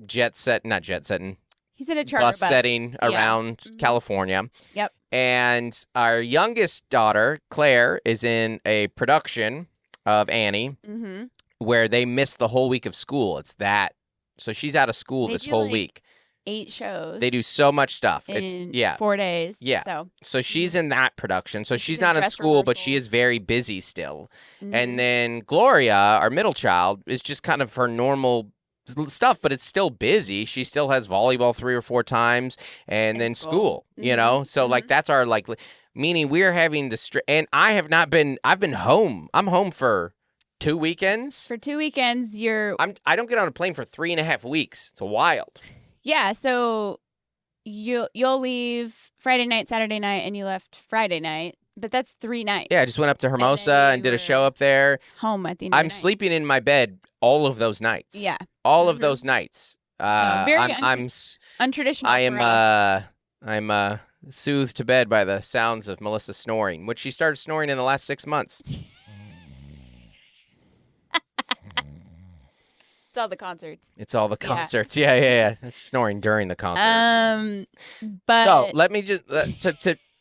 jet setting, He's in a charter bus setting around California. Yep. And our youngest daughter, Claire, is in a production of Annie Mm-hmm. where they missed the whole week of school. So she's out of school They this do, whole like, week. 8 shows. They do so much stuff. in It's 4 days. Yeah. So So she's in that production. So she's in not in dress school, but she rehearsals. is very busy still. mhm. And then Gloria, our middle child, is just kind of her normal stuff, but it's still busy. She still has volleyball 3 or 4 times, and And then school. school. So Mhm. that's our meaning we're having the and I have not been. I've been home. I'm home for 2 weekends? For 2 weekends, I don't get on a plane for 3.5 weeks. It's wild. Yeah, so you'll leave Friday night, Saturday night, and you left Friday night. But that's 3 nights. Yeah, I just went up to Hermosa then and did you a show up there. Home at the end of the I'm night. sleeping in my bed all of those nights. Yeah. All of those nights. very I'm untraditional I for us. am soothed to bed by the sounds of Melissa snoring, which she started snoring in the last 6 months. It's all the concerts. It's all the concerts. Yeah. It's snoring during the concert. But so let me just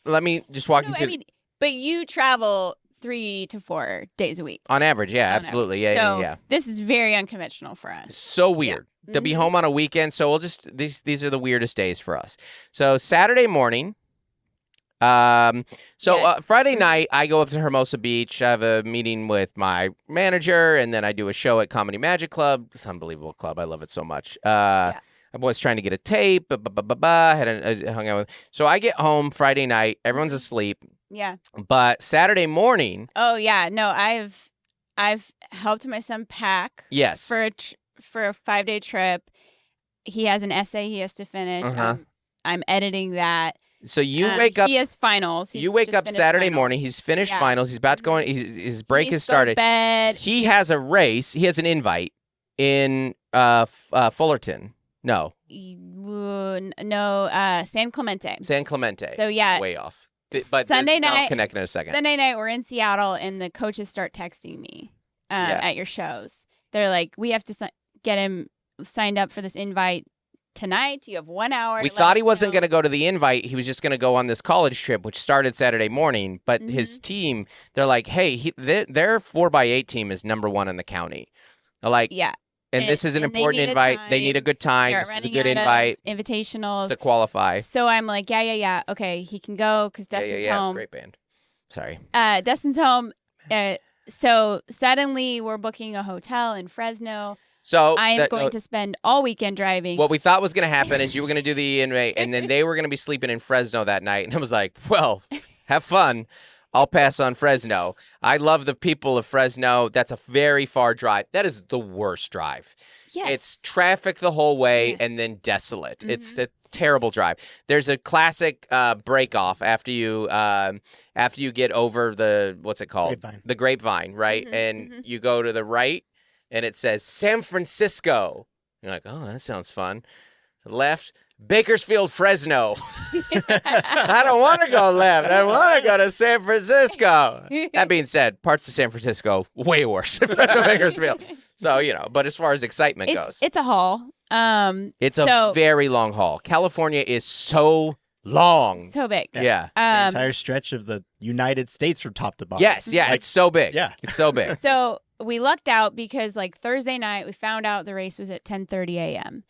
let me just walk you through. But you travel 3 to 4 days a week. On average, yeah, absolutely. Yeah. This is very unconventional for us. So weird to be home on a weekend. So we'll just these are the weirdest days for us. So Saturday morning. Friday night I go up to Hermosa Beach. I have a meeting with my manager, and then I do a show at Comedy Magic Club. It's an unbelievable club. I love it so much. I was trying to get a tape. I hung out with. So I get home Friday night. Everyone's asleep. Yeah. But Saturday morning. Oh yeah, no, I've helped my son pack. Yes. For a 5-day trip. He has an essay he has to finish. I'm editing that. So you wake up. He has finals. You wake up Saturday morning. He's finished finals. He's about to go in. His break has started. Bed. He has a race. He has an invite in Fullerton. No, San Clemente. San Clemente. So yeah, way off. But Sunday night, I'll connect in a second. Sunday night, we're in Seattle, and the coaches start texting me at your shows. They're like, "We have to get him signed up for this invite tonight. You have 1 hour." We thought he wasn't going to go to the invite. He was just going to go on this college trip, which started Saturday morning. But his team, they're like, "Hey, their 4x8 team is number 1 in the county." They're like, yeah. And this is an important invite. They need a good time. This is a good invite. Invitational to qualify. So I'm like, yeah. Okay, he can go because Dustin's home. It's a great band. Sorry. Dustin's home. So suddenly we're booking a hotel in Fresno. So I am going to spend all weekend driving. What we thought was going to happen is you were going to do the invite, and then they were going to be sleeping in Fresno that night. And I was like, well, have fun. I'll pass on Fresno. I love the people of Fresno. That's a very far drive. That is the worst drive. Yes. It's traffic the whole way and then desolate. It's a terrible drive. There's a classic break off after you get over the, what's it called? Grapevine. The Grapevine, right? And you go to the right and it says San Francisco. You're like, oh, that sounds fun. Left, Bakersfield, Fresno. I don't want to go left. I want to go to San Francisco. That being said, parts of San Francisco, way worse than Bakersfield. So, but as far as excitement goes. It's a haul. It's a very long haul. California is so long. So big. Yeah. The entire stretch of the United States from top to bottom. Yes, yeah, it's so big. Yeah. It's so big. So we lucked out because Thursday night, we found out the race was at 10:30 a.m.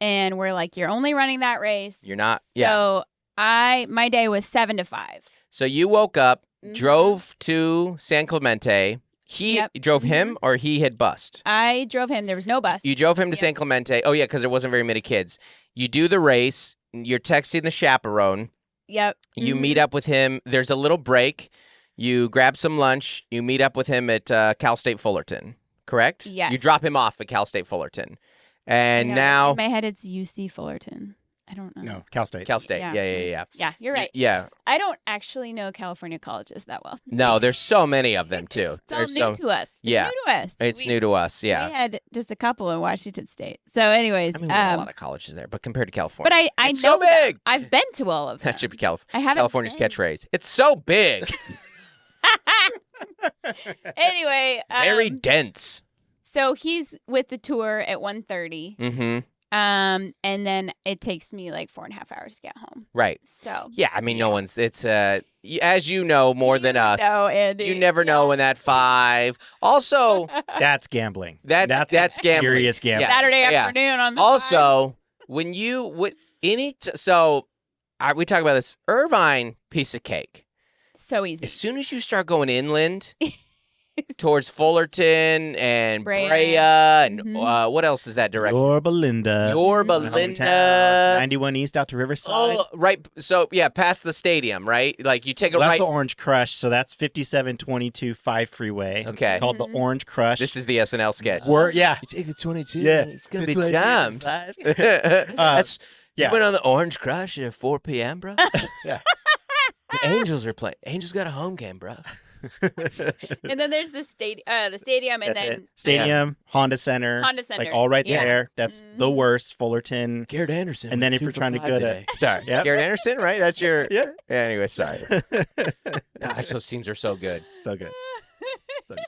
And we're like, you're only running that race. You're not. Yeah. So my day was 7 to 5. So you woke up, drove to San Clemente. He drove him, or he had bused? I drove him. There was no bus. You drove him to San Clemente. Oh, yeah, because there wasn't very many kids. You do the race. You're texting the chaperone. Yep. You meet up with him. There's a little break. You grab some lunch. You meet up with him at Cal State Fullerton, correct? Yes. You drop him off at Cal State Fullerton. And now... In my head, it's UC Fullerton. I don't know. No, Cal State. Cal State. Yeah. Yeah, you're right. Yeah. I don't actually know California colleges that well. No, there's so many of them, too. It's all new to us. Yeah. It's new to us. It's new to us, yeah. We had just a couple in Washington State. So anyways. I mean, we have a lot of colleges there, but compared to California. But I it's know so big. I've been to all of them. That should be California's been. catchphrase. It's so big. Anyway. Very dense. So he's with the tour at 1:30. Mm-hmm. And then it takes me 4.5 hours to get home. Right. So. Yeah, I mean, no one's, it's, as you know more than us. No, Andy. You never know when that 5. Also. That's gambling. That's gambling. Serious gambling. Saturday afternoon on the Also, when you, we talk about this, Irvine, piece of cake. So easy. As soon as you start going inland, towards Fullerton and Brea and what else is that direction? Yorba Linda. Yorba My Linda. hometown. 91 East out to Riverside. Oh, right. So, yeah, past the stadium, right? Like, you take a Well, that's right. the Orange Crush, so that's 5722 5 freeway. Okay. It's called the Orange Crush. This is the SNL sketch. Yeah. You take the 22. Yeah. It's going to be jammed. Yeah. You went on the Orange Crush at 4 p.m., bro? Yeah. The Angels are playing. Angels got a home game, bro. And then there's the stadium, and That's then it. Stadium, Honda Center. Honda Center. Like all right Yeah. there. That's the worst. Fullerton. Garrett Anderson. And then if went you're 2 trying for to 5 go to- today. Sorry. Yep. Garrett Anderson, right? That's your. Yeah. Anyway, sorry. Gosh, those teams are so good. So good. So good.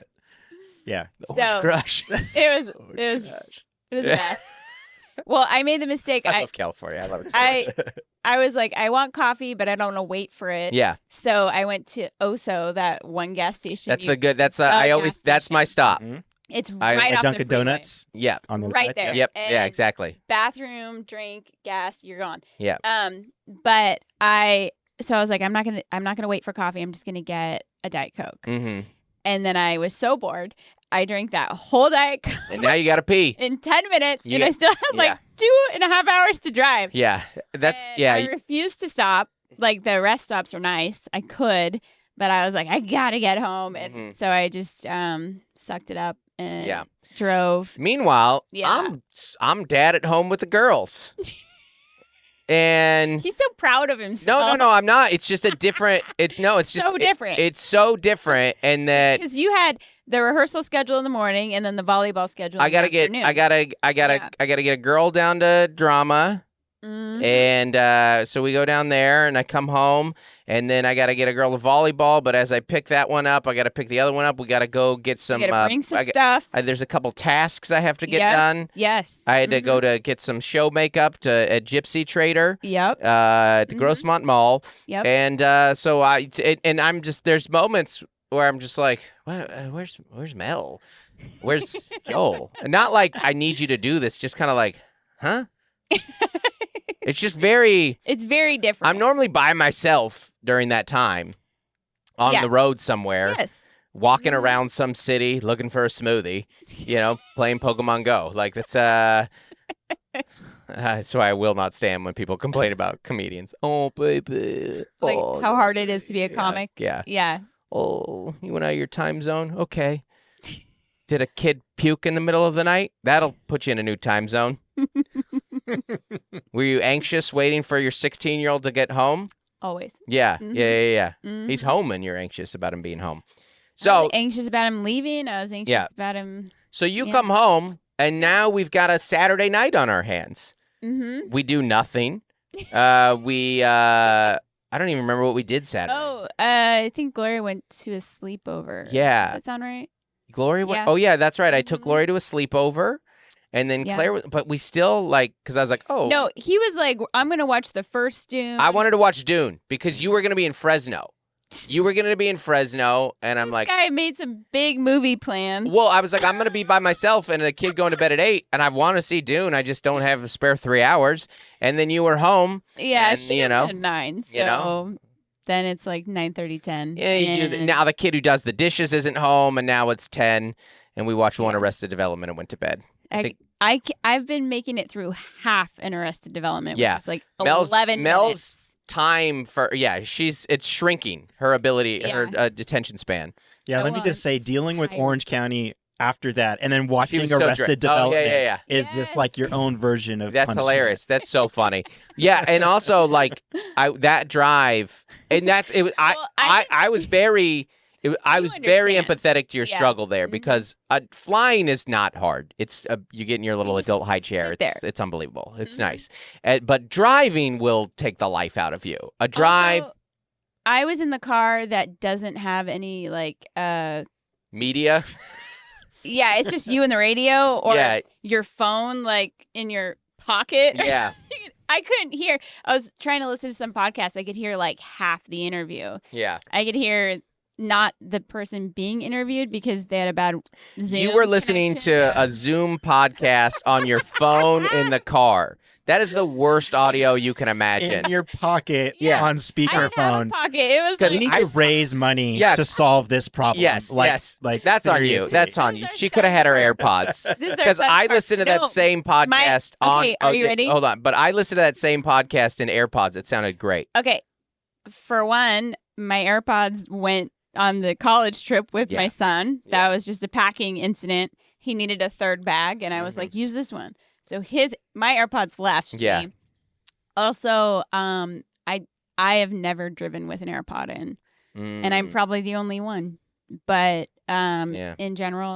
Yeah. The So- Orange Crush. it was a mess. Well, I made the mistake. I love California. I love it so much. I was like, I want coffee, but I don't want to wait for it. Yeah. So I went to Oso, that one gas station. That's the good. That's I always. gas That's my station. stop. It's I- right off Dunkin' the freeway. Donuts Yeah. on the Right side. there. Yep. And Yeah. Exactly. Bathroom, drink, gas, you're gone. Yeah. But I was like, I'm not gonna wait for coffee. I'm just gonna get a Diet Coke. Mm-hmm. And then I was so bored, I drank that whole Diet Coke And now you got to pee. in 10 minutes, You and I get- still had like 2.5 hours to drive. Yeah. That's And yeah. I refused to stop. Like, the rest stops are nice. I could, but I was like, I gotta get home, and so I just sucked it up and drove. Meanwhile, Yeah. I'm dad at home with the girls. And He's so proud of himself. no, I'm not. It's just a different. It's just so different. It's so different, and that Because you had the rehearsal schedule in the morning and then the volleyball schedule. I in gotta the get, afternoon. I gotta get a girl down to drama, Mhm. and so we go down there, and I come home, and then I gotta get a girl to volleyball. But as I pick that one up, I gotta pick the other one up. We gotta go get some. You gotta bring some I got- stuff. there's a couple tasks I have to get Yep. done. Yes. I had to Mhm. go to get some show makeup at Gypsy Trader. Yep. At the Grossmont Mall. Yep. And so and I'm just, there's moments where I'm just like, where's Mel? Where's Joel? And not like I need you to do this, just kind of like, huh? It's just very, It's very different. I'm normally by myself during that time on Yeah. the road somewhere, Yes. walking Mhm. around some city looking for a smoothie, playing Pokemon Go. Like, that's that's why I will not stand when people complain about comedians. Oh, baby. Like, Oh, how hard it is to be a yeah, comic. Yeah. Yeah. Oh, you went out of your time zone? Okay. Did a kid puke in the middle of the night? That'll put you in a new time zone. Were you anxious waiting for your 16-year-old to get home? Always. Yeah. Mhm. Yeah. Mhm. He's home and you're anxious about him being home. I So, was anxious about him leaving. I was anxious Yeah. about him. so you Yeah. come home and now we've got a Saturday night on our hands. Mm-hmm. We do nothing. I don't even remember what we did Saturday. Oh, I think Gloria went to a sleepover. Yeah. Does that sound right? Gloria went. Yeah. Oh yeah, that's right. I took Mhm. Gloria to a sleepover, and then Yeah. Claire. But we still because I was like, oh No, he was like, I'm going to watch the first Dune. I wanted to watch Dune because you were going to be in Fresno. You were going to be in Fresno, and I'm This like, guy made some big movie plans. well, I was like, I'm going to be by myself, and a kid going to bed at 8, and I want to see Dune. I just don't have a spare 3 hours. And then you were home. Yeah, and, she you gets know, at 9, so you know. then it's like 9:30, 10. Yeah, you do and- now the kid who does the dishes isn't home, and now it's 10, and we watched one Yeah. Arrested Development and went to bed. I've been making it through half an Arrested Development, Yeah. which is like Mel's- 11 Mel's- minutes. Time for it's shrinking her ability, her detention span. Yeah, Oh, let me well, just say, I'm dealing with tired. Orange County after that, and then watching was so Arrested drunk. Development Oh, yeah. is just Yes. like your own version of That's punishment. hilarious. That's so funny. Yeah, and also that drive, and that's it. Well, I was very. I was very understand. empathetic to your Yeah. struggle there Mhm. because flying is not hard. It's you get in your little You just adult high chair. sit there. It's unbelievable. It's Mhm. nice, but driving will take the life out of you. A drive, Also, I was in the car that doesn't have any media. yeah, it's just you and the radio or Yeah. your phone in your pocket. Yeah, I couldn't hear. I was trying to listen to some podcast. I could hear half the interview. yeah. I could hear not the person being interviewed because they had a bad Zoom. You were listening connection. to a Zoom podcast on your phone in the car. That is the worst audio you can imagine. In your pocket Yeah. on I didn't have a speakerphone. pocket. It was 'Cause You like, need to raise money Yeah. to solve this problem. Yes, yes. Like That's on you. seriously. That's on you. This is She our could have had her sad AirPods. this is our Because sad I part. listened to No, that same podcast on. okay, are you ready? Hold on. But I listened to that same podcast in AirPods. It sounded great. Okay, for one, my AirPods went on the college trip with Yeah. my son. Yeah. That was just a packing incident. He needed a third bag, and I was Mhm. like, use this one. So my AirPods left. Yeah. Me. Also, I have never driven with an AirPod in, and I'm probably the only one. But Yeah. in general,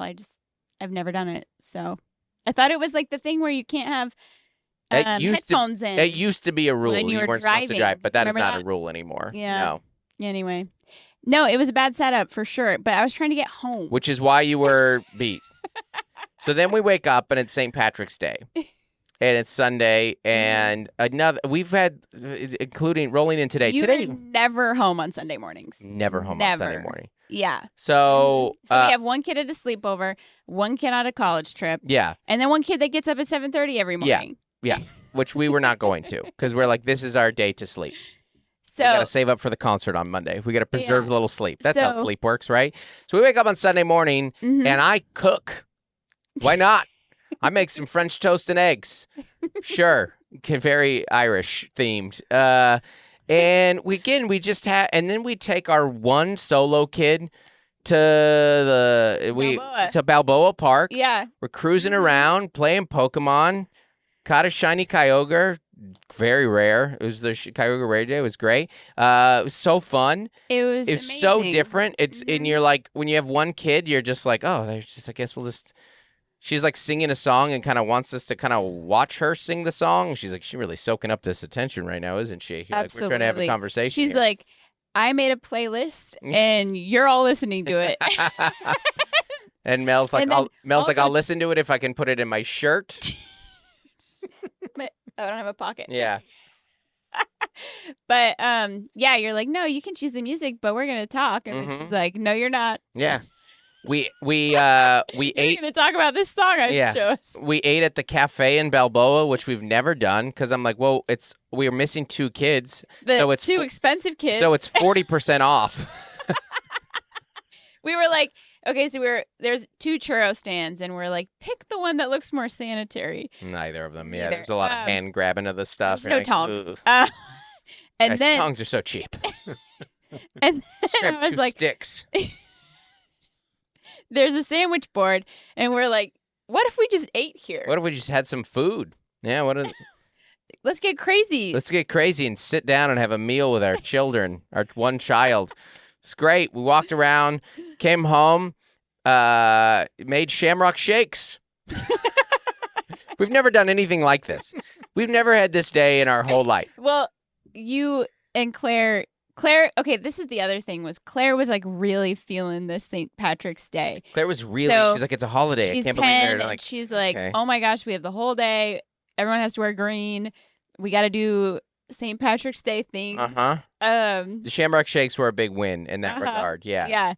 I've never done it. So I thought it was like the thing where you can't have It used to- headphones in. It used to be a rule. When you were weren't supposed to driving. drive, but that is Remember not a that? rule anymore. Yeah. No. Anyway, no, it was a bad setup for sure. But I was trying to get home. Which is why you were beat. So then we wake up and it's St. Patrick's Day. And it's Sunday, and we've had, including rolling in today. You Today, are never home on Sunday mornings. never home on Sunday Never. morning. Yeah. So, So we have one kid at a sleepover, one kid on a college trip, yeah, and then one kid that gets up at 7:30 every morning. which we were not going to because we're like, this is our day to sleep. So We got to save up for the concert on Monday. We got to preserve a little sleep. That's how So- sleep works, right? So we wake up on Sunday morning, mhm. and I cook. Why not? I make some French toast and eggs. Sure. Very Irish themed. And we just had, and then we take our one solo kid to Balboa. to Balboa Park. Yeah. We're cruising Mhm. around, playing Pokemon. Caught a shiny Kyogre. Very rare. It was the Kyogre Rare Day. It was great. It was so fun. It was It's so amazing. different. And Mhm. you're like, when you have one kid, you're just like, oh, there's just, I guess we'll just. She's like singing a song and kind of wants us to kind of watch her sing the song. She's like, she's really soaking up this attention right now, isn't she? Like, we're trying to have a Absolutely. conversation. She's here. like, I made a playlist and you're all listening to it. And Mel's like, And then I'll also- listen to it if I can put it in my shirt. I don't have a pocket. Yeah. But yeah, you're like, no, you can choose the music, but we're gonna talk. And then Mhm. she's like, no, you're not. Yeah. We You're ate gonna talk about this song I Yeah. chose. we ate at the cafe in Balboa, which we've never done because I'm like, well, we are missing two kids, The So it's two fo- expensive kids. so it's 40% off. We were like, okay, so there's two churro stands, and we're like, pick the one that looks more sanitary. Neither of them. Yeah, Neither. there's a lot of hand grabbing of the stuff. There's no You're like, tongs. "Ugh." And Guys, then tongs are so cheap. and Just then grab I was two like, sticks. there's a sandwich board, and we're like, what if we just ate here? What if we just had some food? Yeah, Let's get crazy. let's get crazy and sit down and have a meal with our children, our one child. It's great. We walked around, came home, made shamrock shakes. We've never done anything like this. We've never had this day in our whole life. Well, you and Claire, okay, this is the other thing was Claire was like really feeling this St. Patrick's Day. Claire was really, So, she's like, it's a holiday. She's I can't 10 believe they're and like, she's like, okay. oh my gosh, we have the whole day. Everyone has to wear green. We got to do St. Patrick's Day things. uh-huh. Um, The shamrock shakes were a big win in that Uh-huh. regard. Yeah. yeah.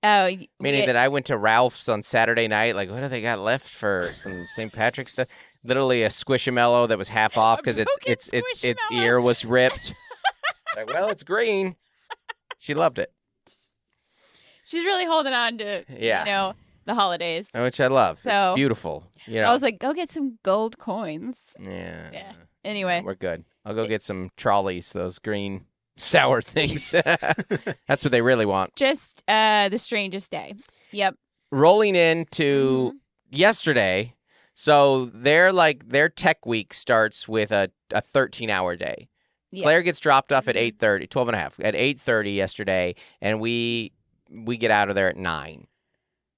Oh, Meaning that I went to Ralph's on Saturday night. Like, what do they got left for some St. Patrick's stuff? Literally a Squishamallow that was half off because broken its Squishamallow. ear was ripped. Like, well, it's green. She loved it. she's really holding on to, Yeah. the holidays. Which I love. So- It's beautiful. You know. I was like, go get some gold coins. yeah. Yeah. Anyway, We're good. I'll go get some trolleys, those green sour things. That's what they really want. just the strangest day. Yep. Rolling into yesterday. So their tech week starts with a 13-hour day. Yeah. Claire gets dropped off at Mhm. 8:30, 12 and a half, at 8:30 yesterday, and we get out of there at 9.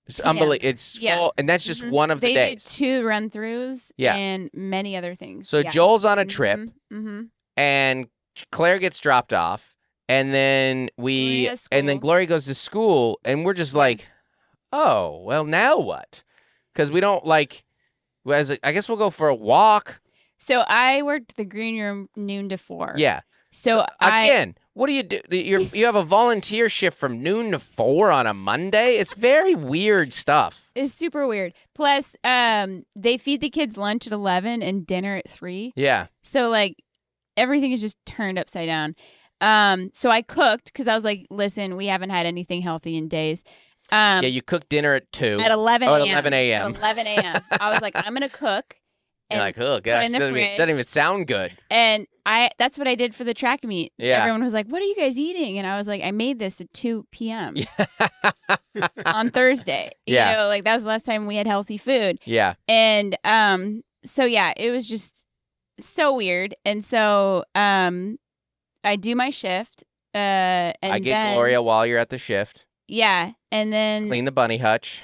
It's Yeah. unbelievable. It's Yeah. full, and that's just Mhm. one of the they days. did 2 run-throughs Yeah. and many other things. So yeah. Joel's on a trip, Mm-hmm. and Claire gets dropped off, and then Gloria has Glory school. goes to school, and we're just like, oh, well, now what? Because we don't like. I guess we'll go for a walk. So I worked the green room noon to 4. Yeah. So again, what do you do? You have a volunteer shift from noon to 4 on a Monday. It's very weird stuff. It's super weird. Plus, they feed the kids lunch at 11 and dinner at 3. Yeah. So like everything is just turned upside down. So I cooked because I was like, listen, we haven't had anything healthy in days. Yeah, you cooked dinner at 2. At 11 a.m. At 11 a.m. At 11 a.m. I was like, I'm going to cook. You're like, oh, gosh, doesn't even sound good. And that's what I did for the track meet. Yeah. Everyone was like, what are you guys eating? And I was like, I made this at 2 p.m. on Thursday. Yeah. You know, like that was the last time we had healthy food. Yeah. And so, yeah, it was just so weird. And so I do my shift. And I get then, Gloria while you're at the shift. Yeah. And then Clean the bunny hutch.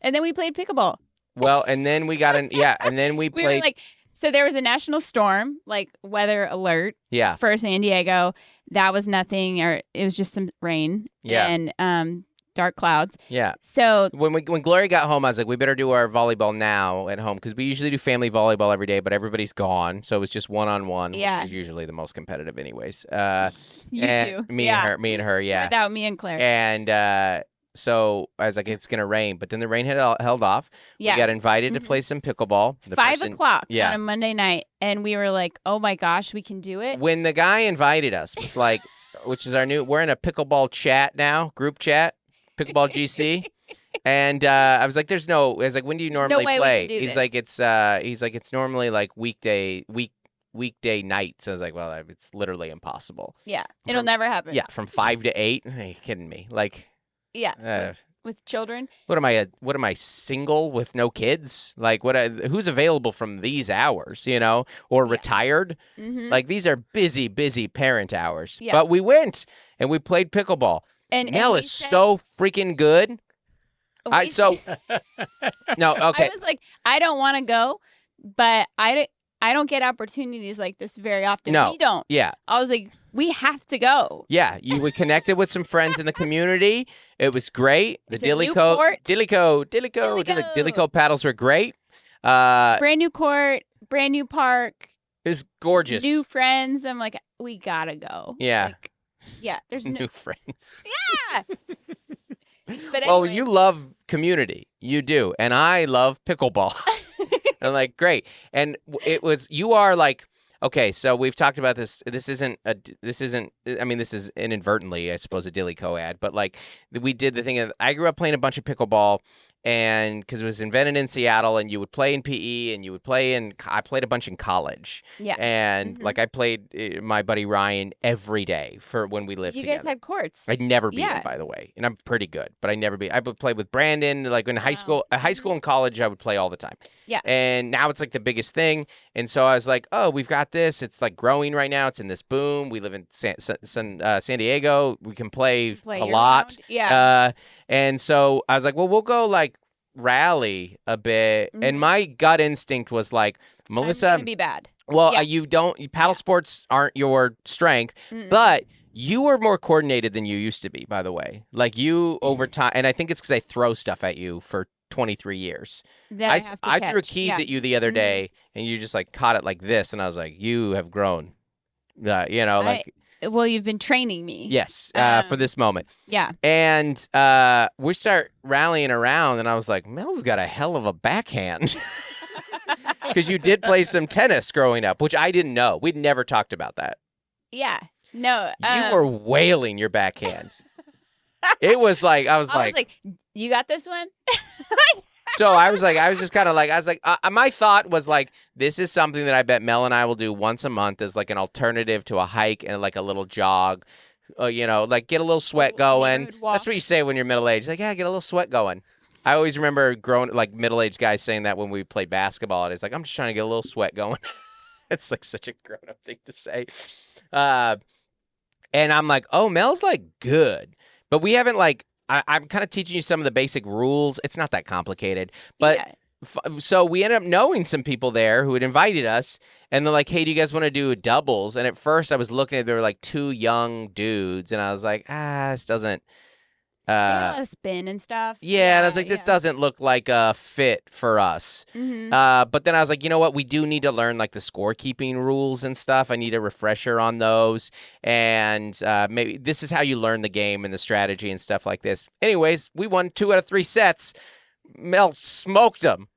and then we played pickleball. Well, and then we got and then we We played. were like, so there was a national storm, like weather alert Yeah. for San Diego. That was nothing, or it was just some rain Yeah. and dark clouds. Yeah. So When Gloria got home, I was like, we better do our volleyball now at home because we usually do family volleyball every day, but everybody's gone, so it was just one-on-one, Yeah. which is usually the most competitive, anyways. you and two, me yeah. and her, yeah. Without me and Claire, And so I was like, it's gonna rain, but then the rain had held off. yeah. We got invited to Mhm. play some pickleball. The 5 person- o'clock Yeah. on a Monday night, and we were like, "Oh my gosh, we can do it!" When the guy invited us, was like, which is we're in a pickleball chat now, group chat, pickleball GC. And I was like, I was like, when do you There's no normally way we play? can do He's this. like, it's normally like weekday nights. I was like, well, it's literally impossible. Yeah, it'll From- never happen. Yeah, from 5 to 8. Are you kidding me? Like, Yeah, with children. what am I single with no kids? Like, who's available from these hours? Or Yeah. retired? Mm-hmm. Like, these are busy parent hours. Yeah. But we went and we played pickleball. And Mel we is said- so freaking good. we No, okay. I was like, I don't want to go, but I don't get opportunities like this very often. No. We don't. Yeah. I was like, we have to go. Yeah, we connected with some friends in the community. It was great. The It's in Dillyco paddles were great. It Brand new court, brand new park, was gorgeous. new friends. I'm like, we gotta go. Yeah. Like, yeah. There's no. New friends. Yeah. But Well, anyway, you love community. You do. And I love pickleball. I'm like, great. And you are like, okay, so we've talked about this. This isn't, I mean, this is inadvertently, I suppose, a Dillyco ad, but like we did the thing of, I grew up playing a bunch of pickleball. And because it was invented in Seattle, and you would play in PE, and I played a bunch in college. Yeah. And Mhm. like I played my buddy Ryan every day for when we lived you together. guys had courts. I'd never beat him, Yeah. by the way, and I'm pretty good, but I would play with Brandon. Like in high school, and college, I would play all the time. Yeah. And now it's like the biggest thing, and so I was like, oh, we've got this. It's like growing right now. It's in this boom. We live in San Diego. We can play a lot. year-round. Yeah. And so I was like, well, we'll go like rally a bit, Mhm. and my gut instinct was like, I'm Melissa. gonna be bad. Well, Yeah. paddle sports aren't your strength, Mm-mm. but you are more coordinated than you used to be, by the way. Like you over time, and I think it's because I throw stuff at you for 23 years. That I have to I threw catch. keys Yeah. at you the other Mhm. day, and you just like caught it like this, and I was like, you have grown. Like, Well, you've been training me. yes, for Um, this moment. Yeah. And we start rallying around, and I was like, Mel's got a hell of a backhand. Because you did play some tennis growing up, which I didn't know. We'd never talked about that. Yeah. No. You were wailing your backhand. It was like, I was I was like, like, you got this one? so I was just kind of like, I was like, my thought was like, this is something that I bet Mel and I will do once a month as like an alternative to a hike and like a little jog. Like get a little sweat going. neighborhood walk. That's what you say when you're middle-aged. Like, yeah, get a little sweat going. I always remember middle-aged guys saying that when we played basketball. And it's like, I'm just trying to get a little sweat going. It's like such a grown-up thing to say. And I'm like, oh, Mel's like good. But we haven't like, I'm kind of teaching you some of the basic rules. It's not that complicated. But Yeah. so we ended up knowing some people there who had invited us, and they're like, hey, do you guys want to do doubles? And at first I was looking at, there were like two young dudes, and I was like, this doesn't They had a lot of spin and stuff. Yeah, and I was like, this doesn't look like a fit for us. But then I was like, you know what? We do need to learn like the scorekeeping rules and stuff. I need a refresher on those. And maybe this is how you learn the game and the strategy and stuff like this. Anyways, we won 2 out of 3 sets. Mel smoked them.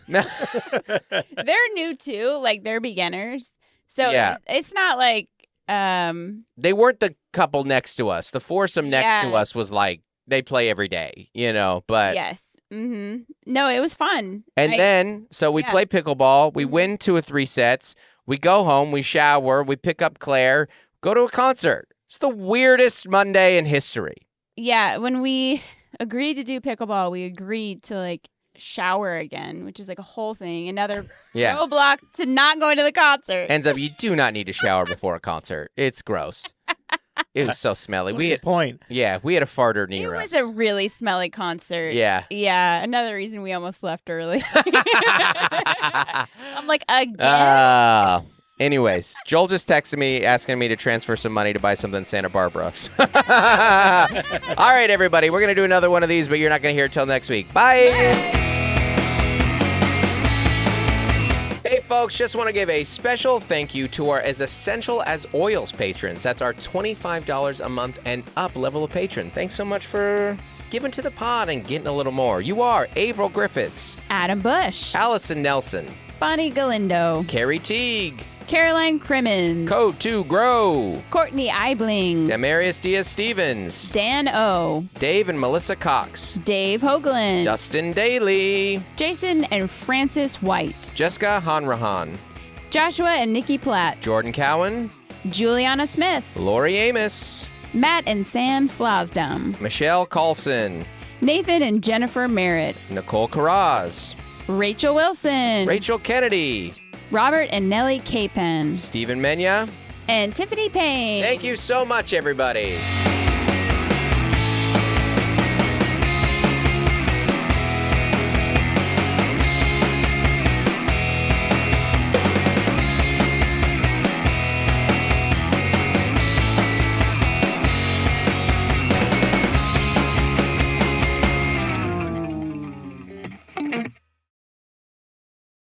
They're new too. Like, they're beginners. So it's not like... They weren't the couple next to us. The foursome next to us was like, they play every day, you know, but... Yes. No, it was fun. And then, so we play pickleball. We win 2 or 3 sets. We go home. We shower. We pick up Claire. Go to a concert. It's the weirdest Monday in history. Yeah, when we agreed to do pickleball, we agreed to, like, shower again, which is like a whole thing. Another roadblock to not going to the concert. Ends up, you do not need to shower before a concert. It's gross. It was so smelly. What's the point? Yeah, we had a farter near us. It was a really smelly concert. Yeah. Yeah, another reason we almost left early. I'm like, again? Anyways, Joel just texted me asking me to transfer some money to buy something in Santa Barbara. All right, everybody, we're going to do another one of these, but you're not going to hear it till next week. Bye. Hey, folks, just want to give a special thank you to our As Essential as Oils patrons. That's our $25 a month and up level of patron. Thanks so much for giving to the pod and getting a little more. You are Avril Griffiths, Adam Bush, Allison Nelson, Bonnie Galindo, Carrie Teague, Caroline Crimmins, Code 2 Grow, Courtney Eibling, Demarius Diaz-Stevens, Dan O, Dave and Melissa Cox, Dave Hoagland, Dustin Daly, Jason and Francis White, Jessica Hanrahan, Joshua and Nikki Platt, Jordan Cowan, Juliana Smith, Lori Amos, Matt and Sam Slosdom, Michelle Carlson, Nathan and Jennifer Merritt, Nicole Carraz, Rachel Wilson, Rachel Kennedy, Robert and Nellie Capen, Stephen Menya, and Tiffany Payne. Thank you so much, everybody.